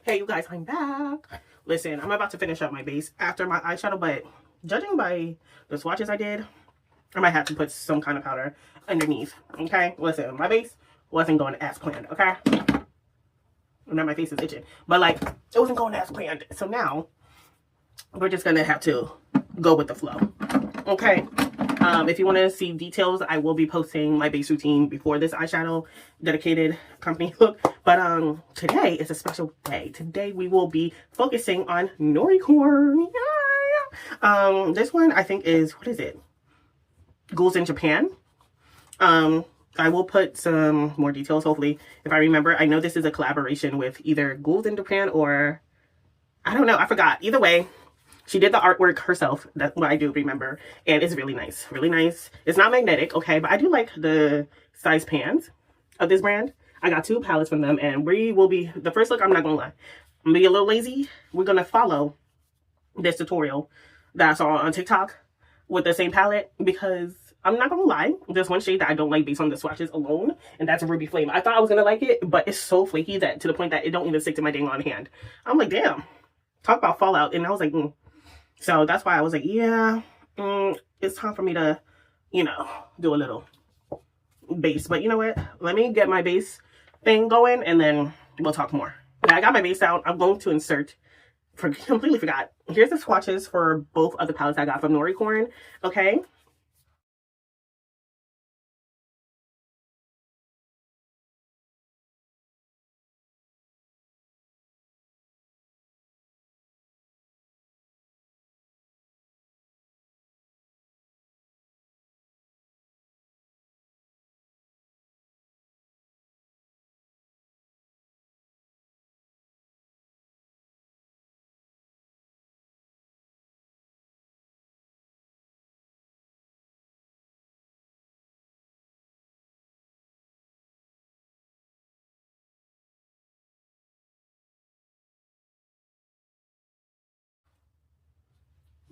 Hey you guys, I'm back. Listen, I'm about to finish up my base after my eyeshadow, but judging by the swatches I did, I might have to put some kind of powder underneath. Okay, listen, my base wasn't going as planned. Okay, now my face is itching, but like it wasn't going as planned. So now we're just gonna have to go with the flow. Okay. If you want to see details, I will be posting my base routine before this eyeshadow dedicated company look. But today is a special day. Today we will be focusing on Noiricorn. Yeah. This one I think is, what is it? Ghouls in Japan. I will put some more details, hopefully, if I remember. I know this is a collaboration with either Ghouls in Japan or, I don't know, I forgot. Either way, she did the artwork herself. That's what I do remember. And it's really nice. Really nice. It's not magnetic, okay? But I do like the size pans of this brand. I got 2 palettes from them. And we will be... The first look, I'm not going to lie, I'm going to be a little lazy. We're going to follow this tutorial that I saw on TikTok with the same palette. Because I'm not going to lie, there's one shade that I don't like based on the swatches alone. And that's a Ruby Flame. I thought I was going to like it. But it's so flaky that to the point that it don't even stick to my dang on hand. I'm like, damn. Talk about fallout. And I was like, So that's why I was like, yeah, it's time for me to, you know, do a little base. But you know what? Let me get my base thing going and then we'll talk more. Okay, I got my base out. I'm going to insert, completely forgot. Here's the swatches for both of the palettes I got from Noiricorn. Okay.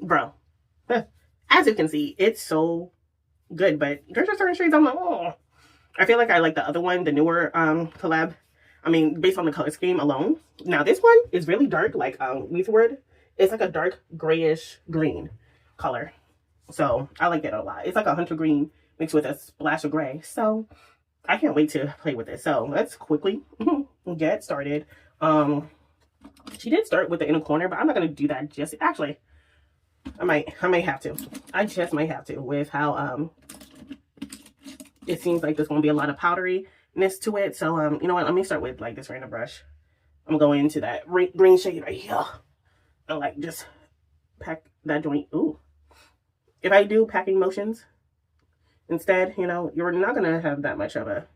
Bro, as you can see, it's so good, but there's just certain shades I'm like, oh. I feel like I like the other one, the newer collab. I mean, based on the color scheme alone. Now, this one is really dark, like Weathwood. It's like a dark grayish green color. So, I like that a lot. It's like a hunter green mixed with a splash of gray. So, I can't wait to play with it. So, let's quickly get started. She did start with the inner corner, but I'm not going to do that just... Actually, I might have to. I just might have to with how... it seems like there's going to be a lot of powderiness to it. So, you know what? Let me start with, like, this random brush. I'm going into that green shade right here. And, like, just pack that joint. Ooh. If I do packing motions instead, you know, you're not going to have that much of a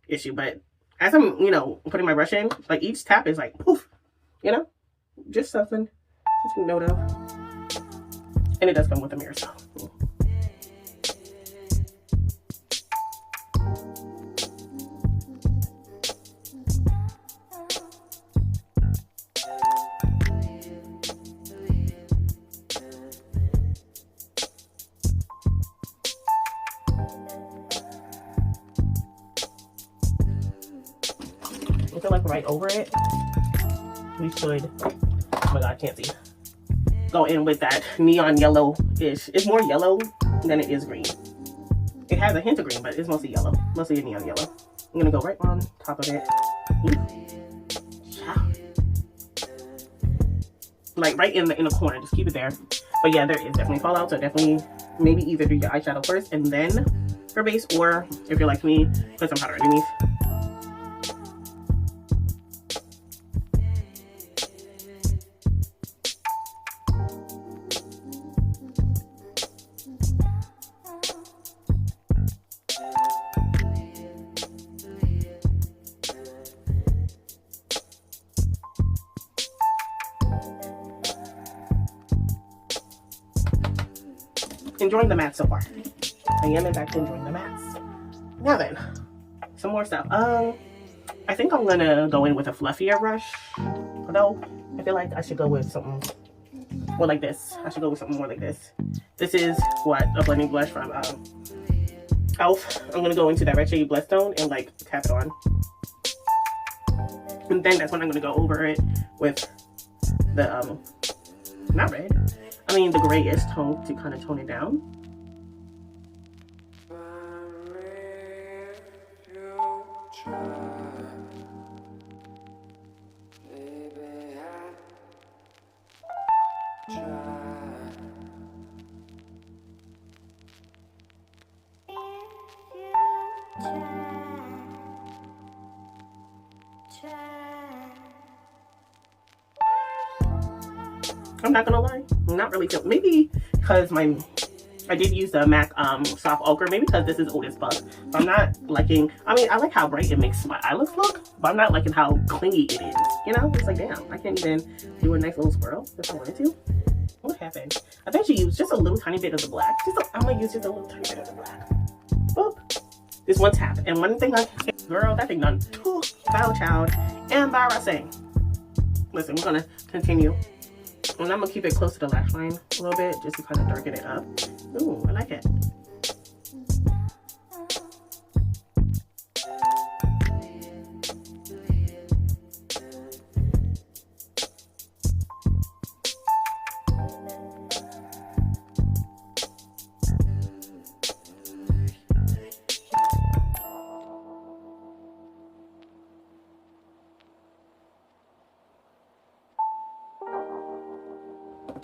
issue. But as I'm, you know, putting my brush in, like, each tap is like, poof. You know? Just something to take note of. And it does come with a mirror, so... I feel like right over it, we should, oh my god, I can't see, go in with that neon yellow-ish. It's more yellow than it is green. It has a hint of green, but it's mostly yellow, mostly a neon yellow. I'm gonna go right on top of it. Like right in the inner corner, just keep it there. But yeah, there is definitely fallout, so definitely maybe either do your eyeshadow first and then your base, or if you're like me, put some powder underneath. Enjoying the matte so far. I am in fact enjoying the mattes. Now then, some more stuff. I think I'm gonna go in with a fluffier brush. Although I feel like I should go with something more like this. I should go with something more like this. This is what a blending blush from Elf. I'm gonna go into that red shade Bloodstone and like tap it on. And then that's when I'm going to go over it with the, not red, I mean the grayish tone to kind of tone it down. I'm not gonna lie, I'm not really feeling, maybe because I did use the MAC soft ochre, maybe because this is old as fuck. So I'm not liking, I mean, I like how bright it makes my eyelids look, but I'm not liking how clingy it is. You know, it's like, damn, I can't even do a nice little swirl if I wanted to. What happened? I think she used just a little tiny bit of the black. I'm gonna use just a little tiny bit of the black. Boop. This one tap. And one thing girl, that thing done too foul child. Embarrassing. Listen, we're gonna continue. And I'm gonna keep it close to the lash line a little bit just to kind of darken it up. Ooh, I like it.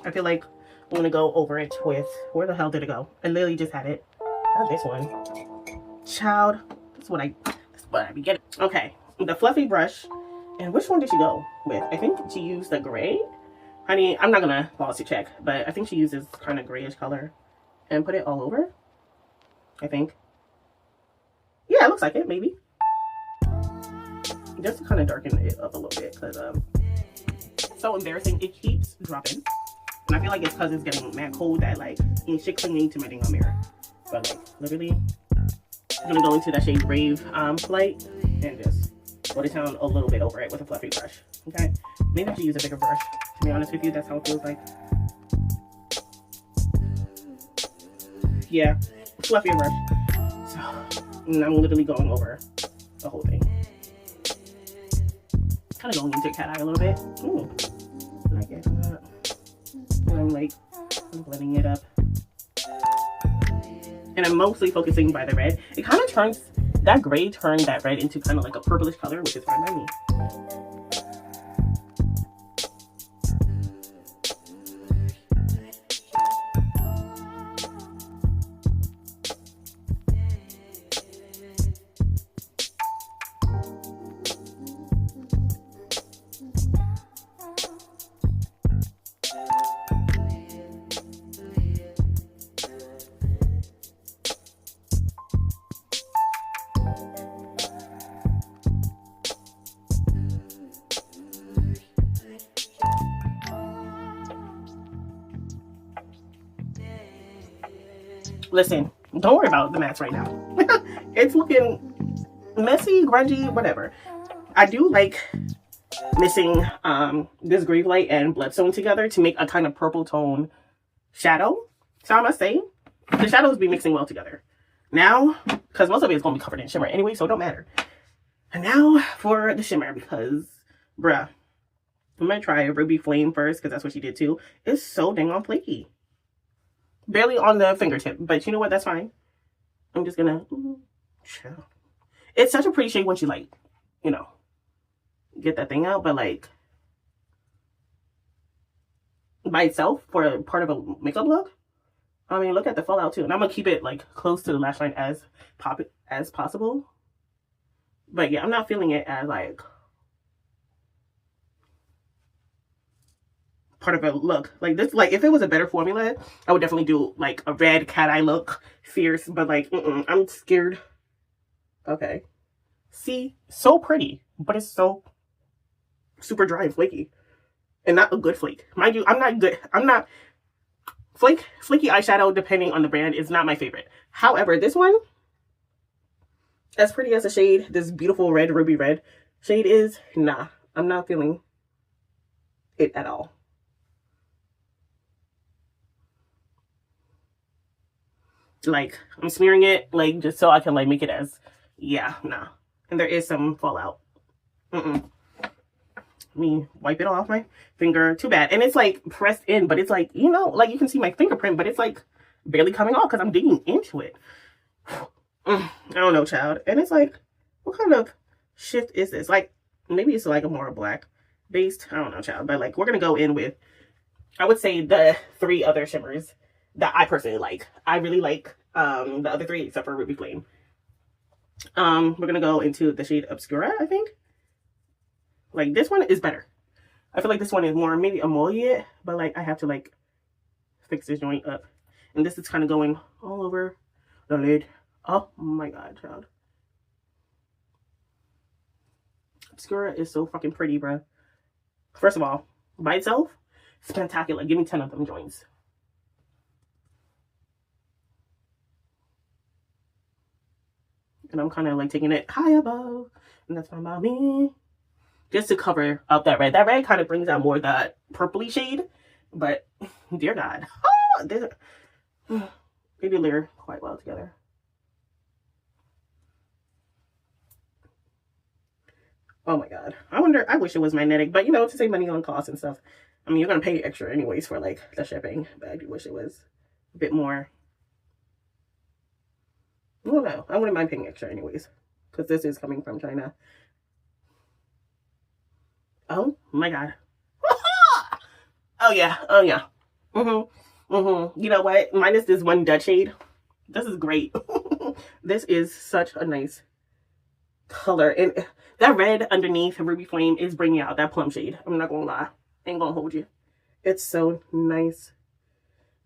I feel like I'm gonna go over it with, where the hell did it go? I literally just had it. Not this one. Child, that's what I be getting. Okay, the fluffy brush. And which one did she go with? I think she used the gray. I mean, I'm not gonna pause to check, but I think she used this kind of grayish color and put it all over. I think. Yeah, it looks like it, maybe. Just to kind of darken it up a little bit, because it's so embarrassing. It keeps dropping. And I feel like it's because it's getting mad cold that like shit clinging to my dang on mirror. But like literally, I'm gonna go into that shade Brave Light and just go to town a little bit over it with a fluffy brush. Okay, maybe I should use a bigger brush. To be honest with you, that's how it feels like. Yeah, fluffier brush. So, and I'm literally going over the whole thing. Kind of going into cat eye a little bit. Ooh, I like it. And I'm like, I'm blending it up. And I'm mostly focusing by the red. It kind of turns, that gray turned that red into kind of like a purplish color, which is fine by me. Listen, don't worry about the mats right now. It's looking messy, grungy, whatever. I do like mixing this Grave Light and Bloodstone together to make a kind of purple tone shadow. So I must say, the shadows be mixing well together. Now, because most of it is going to be covered in shimmer anyway, so it don't matter. And now for the shimmer, because, bruh, I'm going to try Ruby Flame first, because that's what she did too. It's so dang on flaky. Barely on the fingertip, but you know what? That's fine. I'm just gonna chill. It's such a pretty shade once you like, you know, get that thing out. But like by itself for a part of a makeup look, I mean, look at the fallout too. And I'm gonna keep it like close to the lash line as possible. But yeah, I'm not feeling it as like part of a look like this. Like if it was a better formula, I would definitely do like a red cat eye look, fierce, but like I'm scared. Okay, see, so pretty, but it's so super dry and flaky, and not a good flake, mind you. I'm not flaky eyeshadow, depending on the brand, is not my favorite. However, this one, as pretty as a shade, this beautiful red, ruby red shade is, nah, I'm not feeling it at all. Like, I'm smearing it, like, just so I can, like, make it as, yeah, nah. And there is some fallout. Let me wipe it off my finger. Too bad. And it's like pressed in, but it's like, you know, like you can see my fingerprint, but it's like barely coming off because I'm digging into it. I don't know, child. And it's like, what kind of shift is this? Like, maybe it's like a more black based. I don't know, child. But like, we're going to go in with, I would say, the 3 other shimmers that I personally like. I really like the other 3 except for Ruby Flame. We're going to go into the shade Obscura, I think. Like, this one is better. I feel like this one is more maybe emollient, but like I have to like fix this joint up. And this is kind of going all over the lid. Oh my god, child. Obscura is so fucking pretty, bro. First of all, by itself, spectacular. Give me 10 of them joints. And I'm kind of like taking it high above. And that's fine by me. Just to cover up that red. That red kind of brings out more that purpley shade. But, dear God. Oh, they do layer quite well together. Oh my god. I wish it was magnetic. But, you know, to save money on costs and stuff. I mean, you're going to pay extra anyways for, like, the shipping. But I do wish it was a bit more. I don't know. I wouldn't mind paying extra anyways. Because this is coming from China. Oh my god. Oh yeah. Oh yeah. You know what? Minus this one Dutch shade. This is great. This is such a nice color. And that red underneath Ruby Flame is bringing out that plum shade. I'm not gonna lie. Ain't gonna hold you. It's so nice.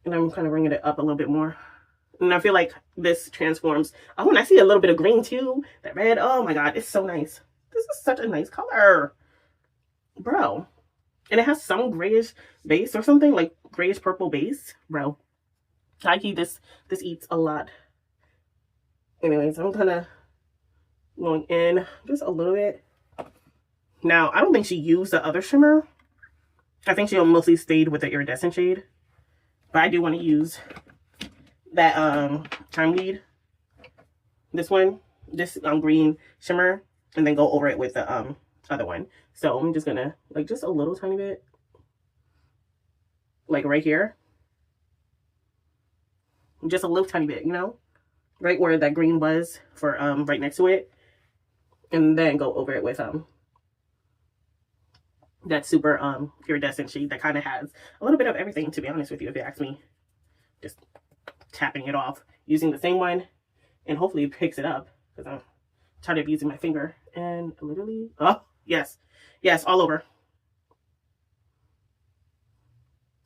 And I'm kind of bringing it up a little bit more. And I feel like this transforms. Oh, and I see a little bit of green too. That red. Oh my god. It's so nice. This is such a nice color. Bro. And it has some grayish base or something. Like grayish purple base. Bro. Nike, this eats a lot. Anyways, I'm kind of going in just a little bit. Now, I don't think she used the other shimmer. I think she mostly stayed with the iridescent shade. But I do want to use that Time Lead. This one. This green shimmer. And then go over it with the other one. So I'm just gonna like just a little tiny bit, like right here, just a little tiny bit, you know, right where that green was for right next to it, and then go over it with that super iridescent shade that kind of has a little bit of everything, to be honest with you, if you ask me. Just tapping it off using the same one, and hopefully it picks it up because I'm tired of using my finger. And literally, oh yes, all over.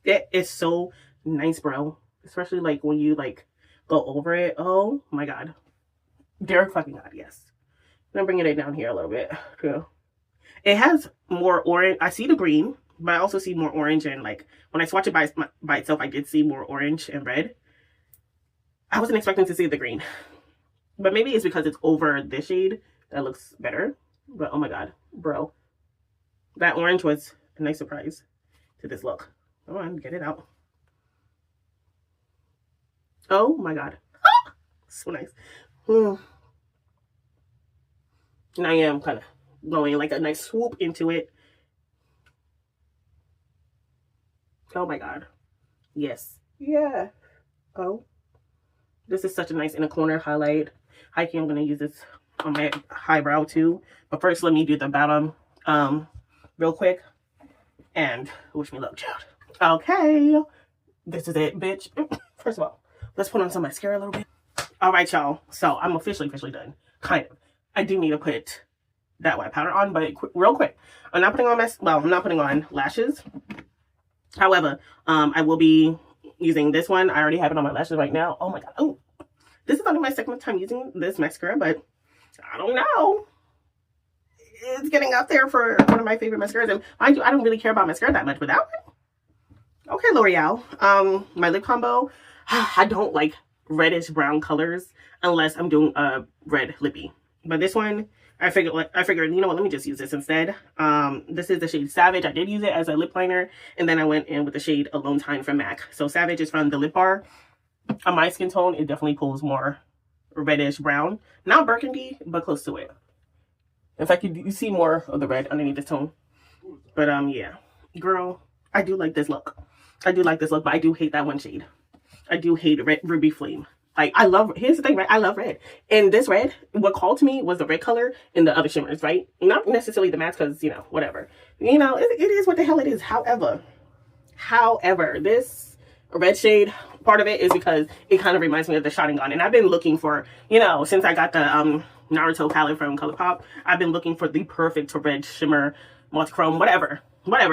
It is so nice, bro. Especially like when you like go over it. Oh my god, dear fucking god, yes. And I'm bringing it down here a little bit too. It has more orange. I see the green, but I also see more orange, and like when I swatch it by itself, I did see more orange and red. I wasn't expecting to see the green, but maybe it's because it's over this shade that looks better. But oh my god, bro, that orange was a nice surprise to this look. Come on, get it out. Oh my god, so nice. And I am kind of going like a nice swoop into it. Oh my god, yes, yeah. Oh, this is such a nice inner corner highlight. I'm gonna use this on my highbrow too, but first let me do the bottom real quick and wish me luck, child. Okay, this is it, bitch. First of all, let's put on some mascara a little bit. All right, y'all, so I'm officially done, kind of. I do need to put that white powder on, but real quick, I'm not putting on lashes. However, I will be using this one. I already have it on my lashes right now. Oh my god, oh, this is only my second time using this mascara, but I don't know. It's getting up there for one of my favorite mascaras. And mind you, I don't really care about mascara that much, but that one? Okay, L'Oreal. My lip combo. I don't like reddish brown colors unless I'm doing a red lippy. But this one, I figured, you know what, let me just use this instead. This is the shade Savage. I did use it as a lip liner. And then I went in with the shade Alone Time from MAC. So Savage is from the Lip Bar. On my skin tone, it definitely pulls more reddish brown. Not burgundy, but close to it. In fact, you see more of the red underneath this tone. But yeah, girl, I do like this look. I do like this look, but I do hate that one shade. I do hate red ruby flame. Like, I love, here's the thing, right? I love red. And this red, what called to me was the red color in the other shimmers, right? Not necessarily the mattes, because, you know, whatever. You know, it is what the hell it is. However, this red shade, part of it is because it kind of reminds me of the Sharingan. And I've been looking for, you know, since I got the Naruto palette from ColourPop, I've been looking for the perfect red shimmer, multichrome, whatever.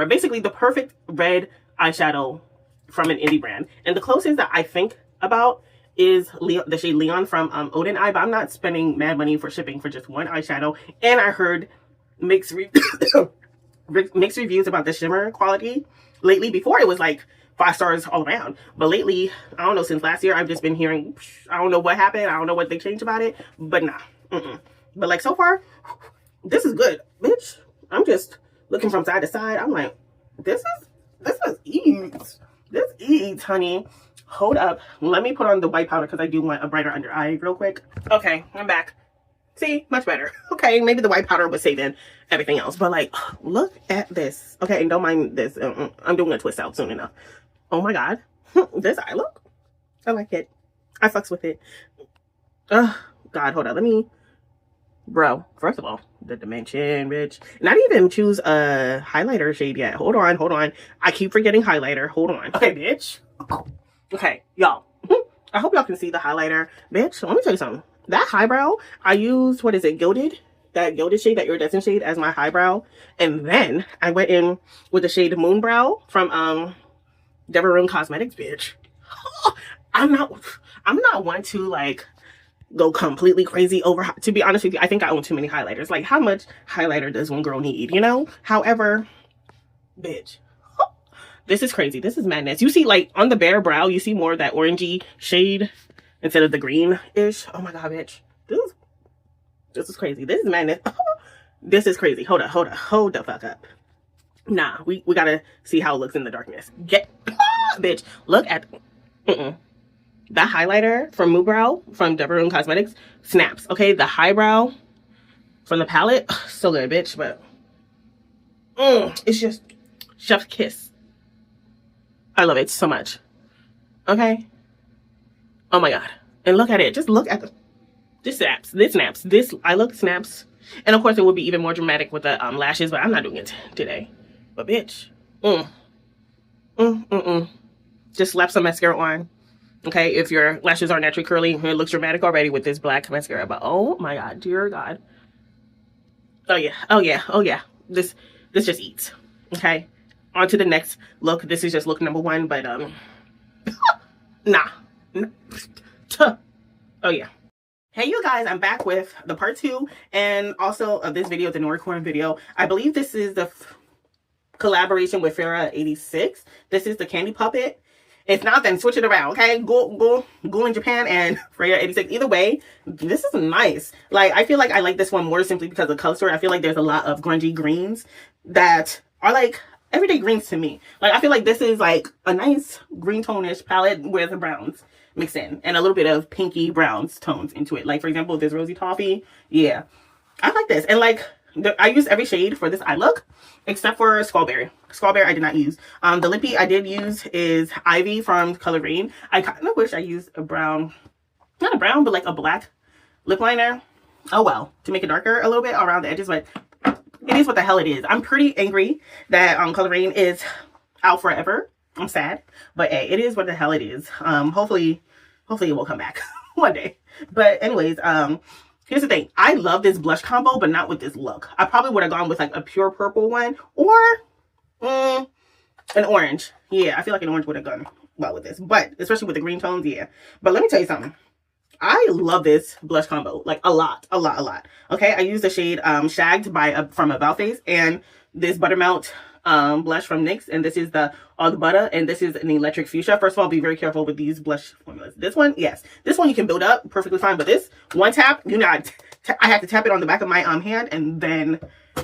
Basically, the perfect red eyeshadow from an indie brand. And the closest that I think about is the shade Leon from Odin Eye, but I'm not spending mad money for shipping for just one eyeshadow. And I heard mixed reviews about the shimmer quality lately. Before it was like 5 stars all around, but lately, I don't know, since last year, I've just been hearing, I don't know what happened, I don't know what they changed about it, but nah. But like, so far, this is good, bitch. I'm just looking from side to side. I'm like, this is ease. This eats, honey. Hold up. Let me put on the white powder because I do want a brighter under eye real quick. Okay, I'm back. See, much better. Okay, maybe the white powder was saving everything else, but like, look at this. Okay, and don't mind this. I'm doing a twist out soon enough. Oh my God, this eye look. I like it. I fucks with it. God, hold on. Let me, bro. First of all, the dimension, bitch. And I didn't even choose a highlighter shade yet. Hold on. I keep forgetting highlighter. Hold on. Okay, bitch. Okay, y'all. I hope y'all can see the highlighter. Bitch, let me tell you something. That highbrow, I used, what is it, Gilded? That Gilded shade, that iridescent shade as my highbrow. And then I went in with the shade Moonbrow from Devereaux Cosmetics, bitch. I'm not one to like go completely crazy over, to be honest with you, I think I own too many highlighters. Like, how much highlighter does one girl need, you know? However, bitch, this is crazy. This is madness. You see, like, on the bare brow, you see more of that orangey shade instead of the green-ish. Oh my God, bitch. This is crazy. This is madness. This is crazy. Hold the fuck up. Nah, we gotta see how it looks in the darkness. Bitch, look at, that highlighter from Moonbrow from Devereaux Cosmetics snaps. Okay, the highbrow from the palette, so good, bitch, but it's just chef's kiss. I love it so much. Okay. Oh my God. And look at it. Just look at this snaps. This eye look snaps. And of course it will be even more dramatic with the lashes, but I'm not doing it today. But bitch. Just slap some mascara on. Okay, if your lashes are naturally curly, it looks dramatic already with this black mascara. But oh my God, dear God. Oh yeah. This just eats. Okay. On to the next look. This is just look number 1, but nah. Oh yeah. Hey you guys, I'm back with the part 2 and also of this video, the Noiricorn video. I believe this is the collaboration with Farrah 86. This is the Candy Puppet. If not, then switch it around, okay? Go in Japan and Freya 86. Either way, this is nice. Like, I feel like I like this one more simply because of the color story. I feel like there's a lot of grungy greens that are like everyday greens to me. Like, I feel like this is like a nice green tone-ish palette with browns mixed in and a little bit of pinky browns tones into it. Like, for example, this Rosy Toffee. Yeah, I like this. And like, I use every shade for this eye look except for Skullberry. Skullberry I did not use. The lippy I did use is Ivy from Color Green. I kind of wish I used a brown, not a brown, but like a black lip liner. Oh well, to make it darker a little bit around the edges, but it is what the hell it is. I'm pretty angry that Color Green is out forever. I'm sad, but hey, it is what the hell it is. Hopefully it will come back one day. But anyways, here's the thing. I love this blush combo, but not with this look. I probably would have gone with like a pure purple one or an orange. Yeah, I feel like an orange would have gone well with this, but especially with the green tones, yeah. But let me tell you something. I love this blush combo, like a lot. Okay, I use the shade Shagged from About Face and this Buttermelt blush from NYX, and this is the All the Butter, and this is an Electric Fuchsia. First of all, be very careful with these blush formulas. This one, yes, this one you can build up perfectly fine, but this one tap, I have to tap it on the back of my hand and then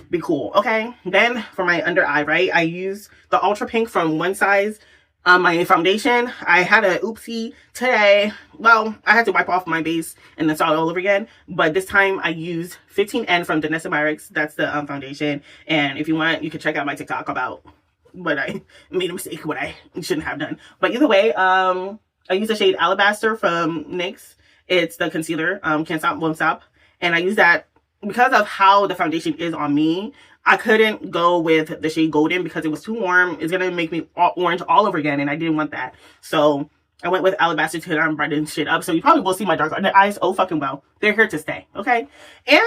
be cool. Okay, then for my under eye, right, I use the Ultra Pink from One Size My foundation, I had a oopsie today. Well, I had to wipe off my base and install it all over again. But this time I used 15N from Danessa Myricks. That's the foundation. And if you want, you can check out my TikTok about what I made a mistake, what I shouldn't have done. But either way, I used the shade Alabaster from NYX. It's the concealer, Can't Stop, Won't Stop. And I use that because of how the foundation is on me. I couldn't go with the shade Golden because it was too warm. It's going to make me orange all over again, and I didn't want that. So I went with Alabaster to brighten shit up. So you probably will see my dark under eyes. Oh, fucking well. They're here to stay, okay? And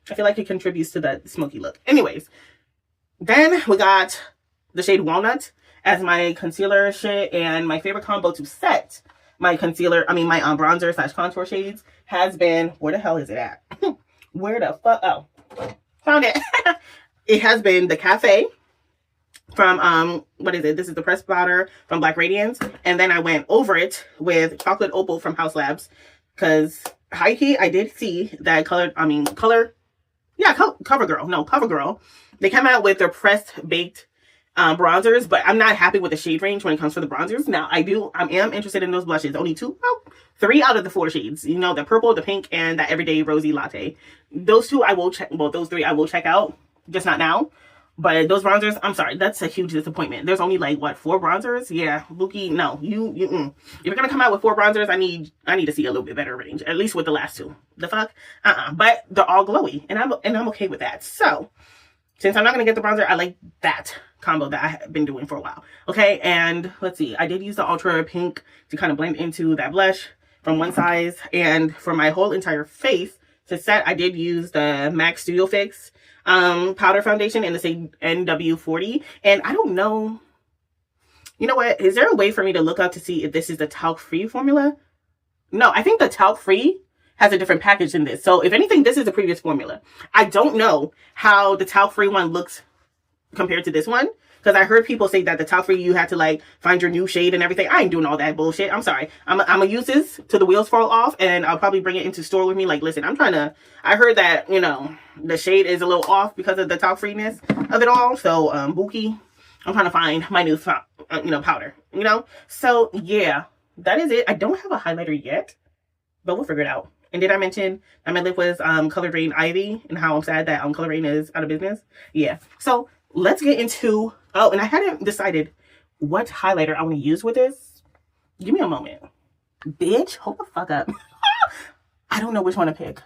I feel like it contributes to the smoky look. Anyways, then we got the shade Walnut as my concealer shade, and my favorite combo to set my concealer, my bronzer / contour shades has been, where the hell is it at? Where the fuck? Oh, found it. It has been the Cafe from, what is it? This is the pressed powder from Black Radiance. And then I went over it with Chocolate Opal from House Labs. Because, high key, I did see that CoverGirl. They came out with their pressed baked bronzers, but I'm not happy with the shade range when it comes to the bronzers. Now, I am interested in those blushes. Only 3 out of the 4 shades. You know, the purple, the pink, and that Everyday Rosy Latte. Those 2 I will check, well, those 3 I will check out. Just not now. But those bronzers, I'm sorry, that's a huge disappointment. There's only like, what, 4 bronzers? Yeah, Luki, no. If you're gonna come out with 4 bronzers, I need to see a little bit better range. At least with the last 2. The fuck? But they're all glowy. And I'm okay with that. So, since I'm not gonna get the bronzer, I like that combo that I have been doing for a while. Okay, and let's see. I did use the Ultra Pink to kind of blend into that blush from one size. And for my whole entire face to set, I did use the MAC Studio Fix powder foundation in the same NW40. And I don't know, you know what, is there a way for me to look up to see if this is the talc free formula? No, I think the talc free has a different package than this. So if anything, this is the previous formula. I don't know how the talc free one looks compared to this one, because I heard people say that the talc free, you had to like find your new shade and everything. I ain't doing all that bullshit. I'm sorry. I'm gonna use this till the wheels fall off, and I'll probably bring it into store with me. Like, listen, I heard that, you know, the shade is a little off because of the talc freeness of it all. So, Buki, I'm trying to find my new, powder, you know? So, yeah, that is it. I don't have a highlighter yet, but we'll figure it out. And did I mention that my lip was Color Rain Ivy and how I'm sad that Color Rain is out of business? Yeah. So, let's get into, oh, and I hadn't decided what highlighter I want to use with this. Give me a moment. Bitch, hold the fuck up. I don't know which one to pick.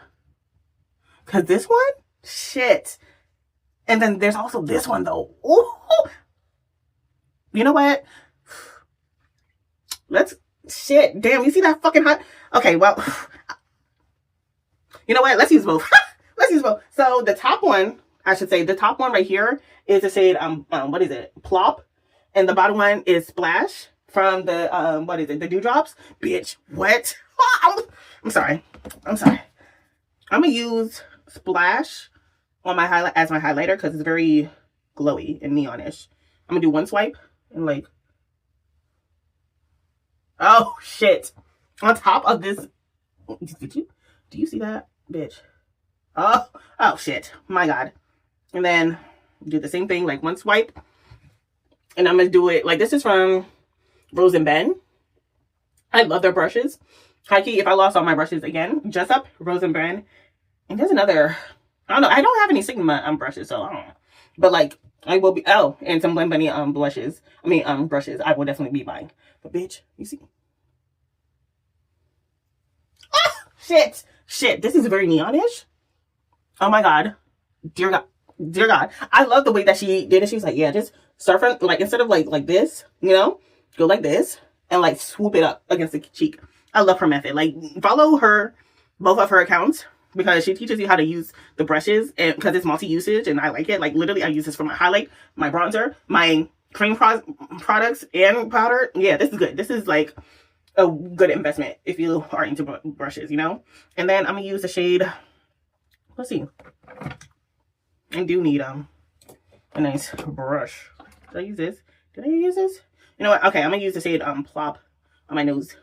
Because this one? Shit. And then there's also this one, though. Ooh. You know what? Shit. Damn, you see that fucking hot? Okay, well. You know what? Let's use both. Let's use both. So the top one, I should say, the top one right here is the shade, what is it? Plop. And the bottom one is Splash from the, what is it? The Dewdrops. Bitch, what? I'm sorry. I'm going to use Splash on my highlight as my highlighter because it's very glowy and neonish. I'm going to do one swipe and like, oh shit. On top of this, do you see that? Bitch. Oh shit. My God. And then do the same thing, like one swipe. And I'm going to do it, like this is from Rose and Ben. I love their brushes. Hikey, if I lost all my brushes again, Jessup, Rose and Ben. And there's another, I don't know, I don't have any Sigma brushes, so I don't know. But like, I will be, and some Blend Bunny brushes I will definitely be buying. But bitch, you see. Ah, shit, this is very neonish. Oh my God. Dear God. I love the way that she did it. She was like, yeah, just start from, like, instead of like this, you know, go like this and like swoop it up against the cheek. I love her method. Like, follow both of her accounts because she teaches you how to use the brushes, and because it's multi-usage and I like it. Like, literally, I use this for my highlight, my bronzer, my cream products and powder. Yeah, this is good. This is like a good investment if you are into brushes, you know? And then I'm going to use the shade, let's see. I do need a nice brush. Did I use this? You know what? Okay, I'm going to use the shade Plop on my nose.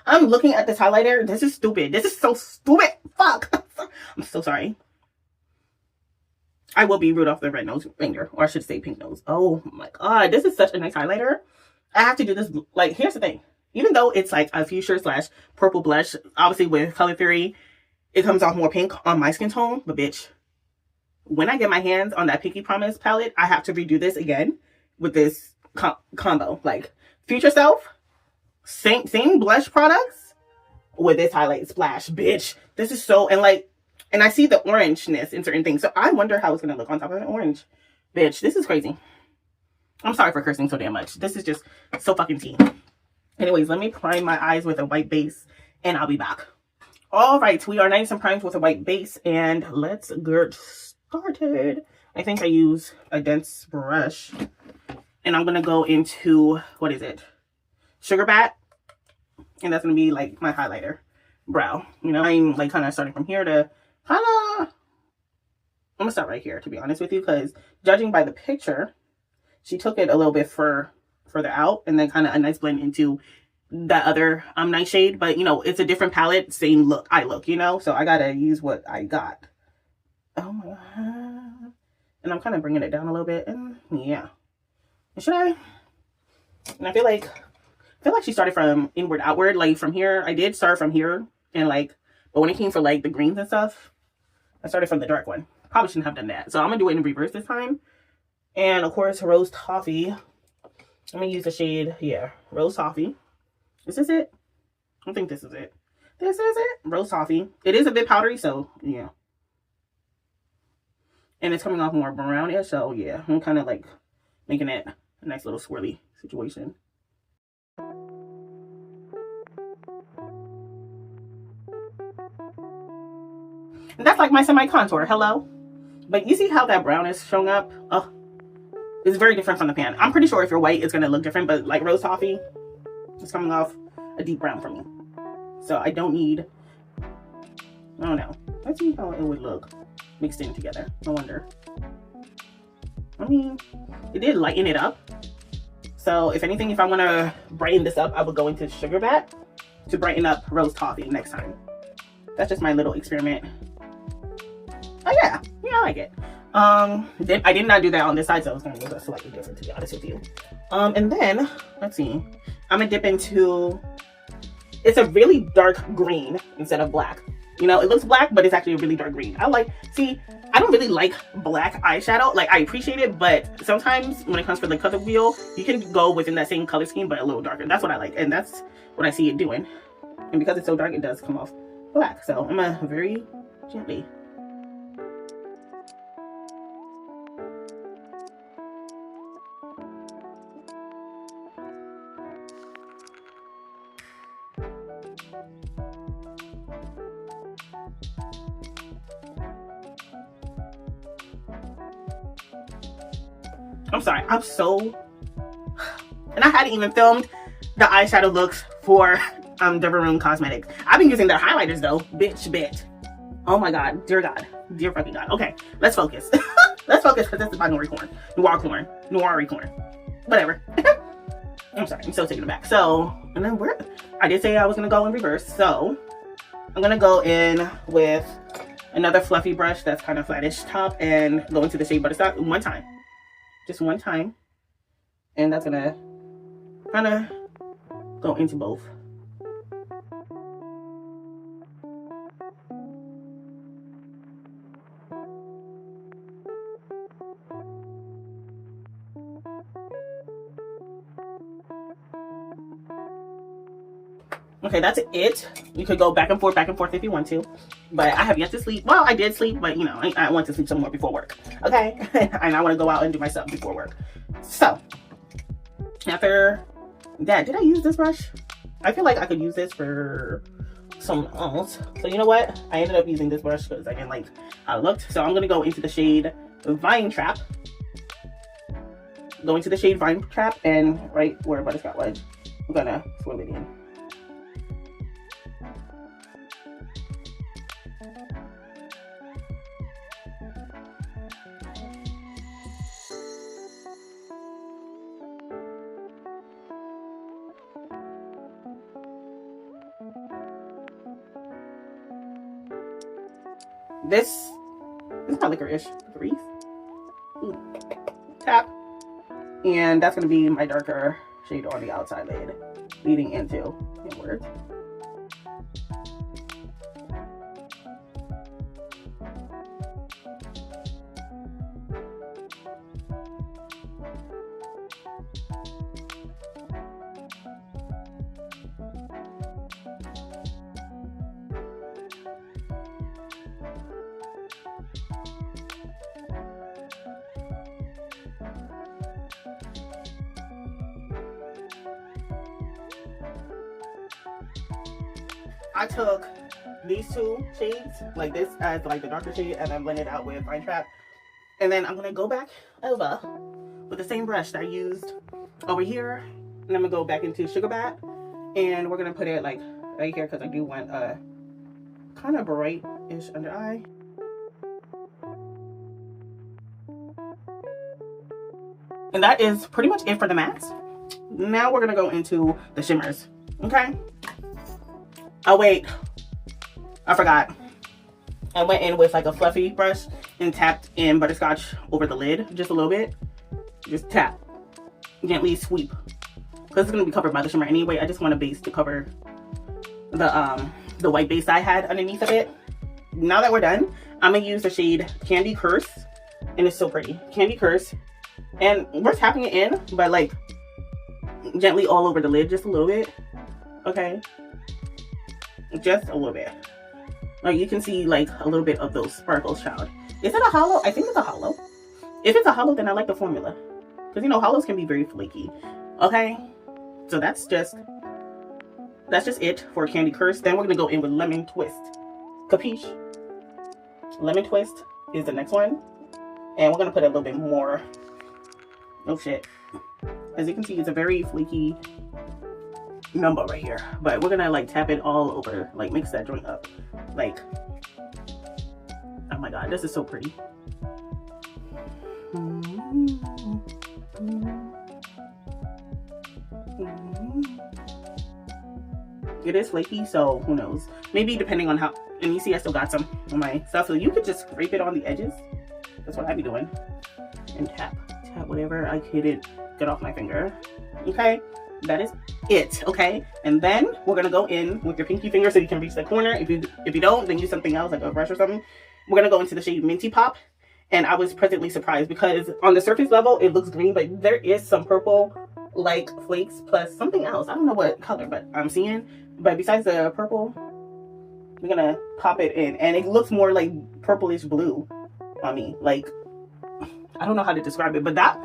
I'm looking at this highlighter. This is stupid. This is so stupid. Fuck. I'm so sorry. I will be Rudolph the Red-Nosed Reindeer, or I should say Pink Nose. Oh my god, this is such a nice highlighter. I have to do this. Like, here's the thing. Even though it's like a fuchsia slash purple blush, obviously with Color Theory, it comes off more pink on my skin tone. But bitch, when I get my hands on that Pinky Promise palette, I have to redo this again with this combo. Like, Future Self, same blush products with this highlight splash. Bitch, this is so, and like, and I see the orangeness in certain things. So I wonder how it's going to look on top of an orange. Bitch, this is crazy. I'm sorry for cursing so damn much. This is just so fucking tea. Anyways, let me prime my eyes with a white base and I'll be back. All right, we are nice and primed with a white base and let's get started. I think I use a dense brush and I'm going to go into, what is it? Sugar Bat. And that's going to be like my highlighter brow. You know, I'm like kind of starting from here to kind of, I'm going to start right here, to be honest with you, because judging by the picture, she took it a little bit further out and then kind of a nice blend into that other night shade. But, you know, it's a different palette, same look, eye look, you know? So I got to use what I got. Oh my god. And I'm kind of bringing it down a little bit. And yeah. Should I? And I feel like she started from inward outward. Like from here, I did start from here. And like, but when it came for like the greens and stuff, I started from the dark one. Probably shouldn't have done that. So I'm going to do it in reverse this time. And of course, Rose Toffee. I'm going to use the shade, yeah, Rose Toffee. Is this it? I think this is it. This is it. Rose Toffee. It is a bit powdery, so yeah. And it's coming off more brownish, so yeah. I'm kind of like making it a nice little swirly situation. And that's like my semi-contour. Hello? But you see how that brown is showing up? Oh, it's very different from the pan. I'm pretty sure if you're white, it's going to look different. But like Rose Toffee, it's coming off a deep brown for me. So I don't need, I don't know. Let's see how it would look mixed in together. I wonder. I mean, it did lighten it up. So if anything, if I want to brighten this up, I would go into Sugar Bat to brighten up Rose Toffee next time. That's just my little experiment. Oh yeah, I like it. Then I did not do that on this side, so it's going to look slightly different, to be honest with you. And then let's see, I'm gonna dip into, it's a really dark green instead of black. You know, it looks black, but it's actually a really dark green. I don't really like black eyeshadow. Like, I appreciate it, but sometimes when it comes for the color wheel, you can go within that same color scheme, but a little darker. That's what I like, and that's what I see it doing. And because it's so dark, it does come off black. So I'm gonna very gently. I'm sorry, I'm so, and I hadn't even filmed the eyeshadow looks for Room Cosmetics. I've been using their highlighters though, bitch. Oh my god, dear god, dear fucking god. Okay, let's focus. Let's focus, because this is by Noiricorn, whatever. I'm sorry, I'm still taking it back. So, and then I did say I was gonna go in reverse, so I'm gonna go in with another fluffy brush that's kind of flattish top and go into the shade Butterstock one time. Just one time, and that's gonna kind of go into both. Okay, that's it. You could go back and forth if you want to, but I have yet to sleep. Well, I did sleep, but you know, I want to sleep some more before work. Okay, and I want to go out and do my stuff before work. So after that, did I use this brush? I feel like I could use this for something else. So you know what? I ended up using this brush because I didn't like how it looked. So I'm gonna go into the shade Vine Trap. Go into the shade Vine Trap, and right where Butterscotch was, I'm gonna swirl it in. This is not licorice. Reese. tap. And that's going to be my darker shade on the outside lid, leading into inwards. I took these two shades, like this as like the darker shade, and then blended out with Fine Trap. And then I'm gonna go back over with the same brush that I used over here, and I'm gonna go back into Sugar Bat, and we're gonna put it like right here because I do want a kind of bright-ish under eye. And that is pretty much it for the mattes. Now we're gonna go into the shimmers, okay? Oh wait, I forgot. I went in with like a fluffy brush and tapped in butterscotch over the lid just a little bit. Just tap, gently sweep, because it's gonna be covered by the shimmer anyway. I just want a base to cover the white base I had underneath of it. Now that we're done, I'm gonna use the shade Candy Curse, and it's so pretty. Candy Curse, and we're tapping it in, but like gently all over the lid, just a little bit, okay? Just a little bit. Like you can see like a little bit of those sparkles, child. Is it a hollow? I think it's a hollow. If it's a hollow, then I like the formula, because you know hollows can be very flaky. Okay, so that's just it for Candy Curse. Then we're gonna go in with Lemon Twist. Capiche? Lemon Twist is the next one, and we're gonna put a little bit more. Oh shit! As you can see, it's a very flaky number right here, but we're gonna like tap it all over, like mix that joint up. Like, oh my god, this is so pretty. It is flaky, so who knows, maybe depending on how. And you see I still got some on my stuff, so you could just scrape it on the edges. That's what I'd be doing, and tap whatever I couldn't get off my finger. Okay, that is it. Okay, and then we're gonna go in with your pinky finger so you can reach the corner. If you don't, then use something else like a brush or something. We're gonna go into the shade Minty Pop, and I was pleasantly surprised because on the surface level it looks green, but there is some purple like flakes plus something else. I don't know what color, but I'm seeing. But besides the purple, we're gonna pop it in, and it looks more like purplish blue on me. Like, I don't know how to describe it, but that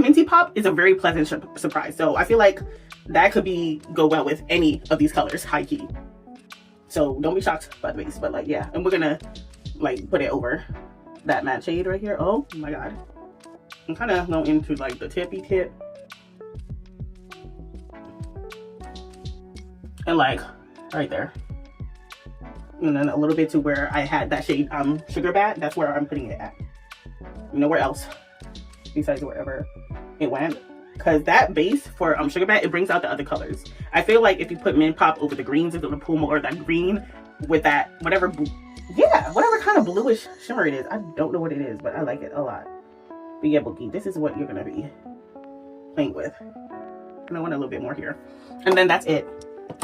Minty Pop is a very pleasant surprise. So I feel like that could go well with any of these colors, high key. So don't be shocked by the base, but like, yeah. And we're gonna like put it over that matte shade right here. Oh my god. I'm kind of going into like the tippy tip. And like right there. And then a little bit to where I had that shade Sugar Bat. That's where I'm putting it at. Nowhere else besides wherever it went, because that base for Sugar Bat, it brings out the other colors. I feel like if you put Mint Pop over the greens, it's gonna pull more of that green with that whatever kind of bluish shimmer it is. I don't know what it is, but I like it a lot. But yeah, Bookie, this is what you're gonna be playing with. And I want a little bit more here, and then that's it.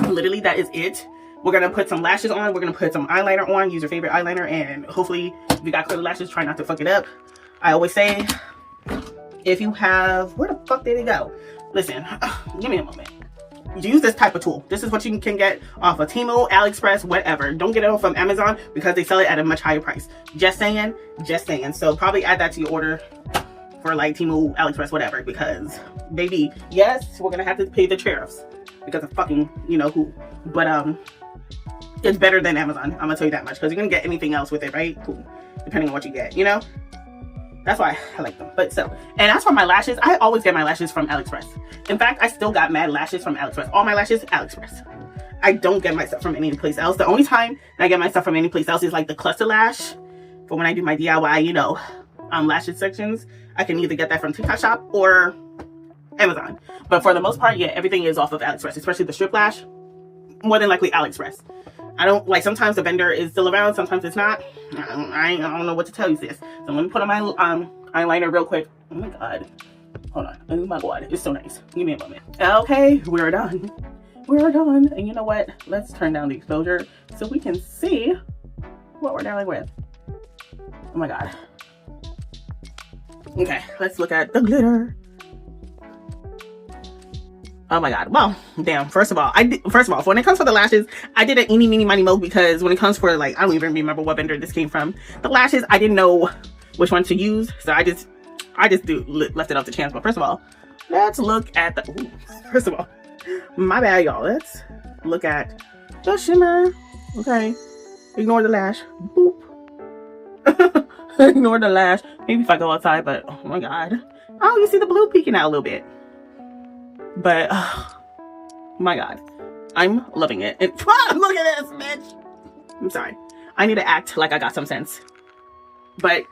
Literally, that is it. We're gonna put some lashes on. We're gonna put some eyeliner on. Use your favorite eyeliner, and hopefully, if you got clear lashes, try not to fuck it up. I always say, if you have, where the fuck did it go? Listen, give me a moment. Use this type of tool. This is what you can get off of Temu, AliExpress, whatever. Don't get it from Amazon because they sell it at a much higher price. Just saying, just saying. So probably add that to your order for like Temu, AliExpress, whatever, because baby, yes, we're gonna have to pay the tariffs because of fucking, you know who. But it's better than Amazon. I'm gonna tell you that much, because you're gonna get anything else with it, right? Cool. Depending on what you get, you know? That's why I like them. But so, and as for my lashes, I always get my lashes from AliExpress. In fact, I still got mad lashes from AliExpress. All my lashes, AliExpress. I don't get my stuff from any place else. The only time I get my stuff from any place else is like the cluster lash for when I do my DIY, you know, lashes sections. I can either get that from TikTok Shop or Amazon. But for the most part, yeah, everything is off of AliExpress, especially the strip lash. More than likely AliExpress. I don't like, sometimes the vendor is still around, sometimes it's not. I don't know what to tell you, sis. So let me put on my eyeliner real quick. Oh my god, hold on. Oh my god, it's so nice. Give me a moment. Okay, we're done. We're done. And you know what, let's turn down the exposure so we can see what we're dealing with. Oh my god. Okay, let's look at the glitter. Oh my god. Well, damn. First of all, when it comes for the lashes, I did an eeny, meeny, miny, mo, because when it comes for, like, I don't even remember what vendor this came from. The lashes, I didn't know which one to use, so I just left it up to chance. But first of all, let's look at the, ooh, first of all, my bad, y'all. Let's look at the shimmer. Okay. Ignore the lash. Boop. Ignore the lash. Maybe if I go outside, but oh my god. Oh, you see the blue peeking out a little bit. But, oh my god, I'm loving it. And look at this, bitch. I'm sorry. I need to act like I got some sense. But,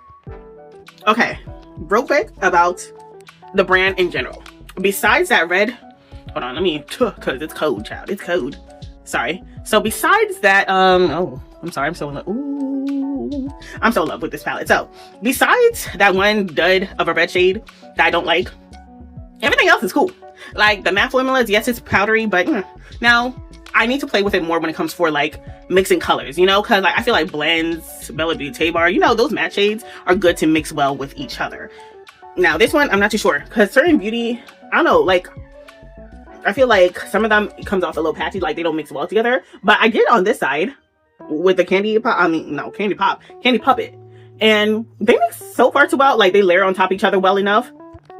okay, real quick about the brand in general. Besides that red, hold on, let me, because it's cold, child. It's cold. Sorry. So besides that, oh, I'm sorry. I'm so in love. Ooh, I'm so in love with this palette. So besides that one dud of a red shade that I don't like, everything else is cool. Like the matte formulas, yes, it's powdery, but now I need to play with it more when it comes for like mixing colors, you know, because like I feel like blends, Bella Beauty Bar, you know, those matte shades are good to mix well with each other. Now this one, I'm not too sure, because certain beauty, I don't know, like I feel like some of them comes off a little patchy, like they don't mix well together. But I did on this side with the Candy Puppet, and they mix so far too well. Like they layer on top of each other well enough.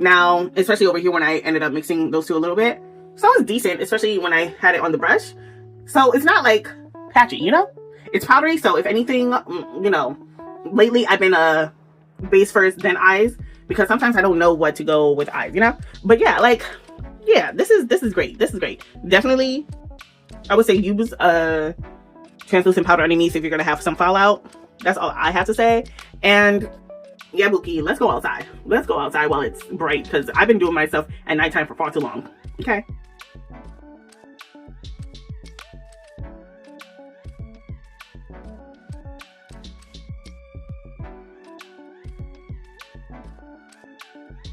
Now, especially over here when I ended up mixing those two a little bit, so it was decent, especially when I had it on the brush. So it's not like patchy, you know? It's powdery, so if anything, you know, lately I've been base first, then eyes, because sometimes I don't know what to go with eyes, you know? But yeah, like, yeah, this is great. This is great. Definitely, I would say use a translucent powder underneath if you're gonna have some fallout. That's all I have to say. And yeah, Bookie, let's go outside. Let's go outside while it's bright, because I've been doing myself at nighttime for far too long. Okay.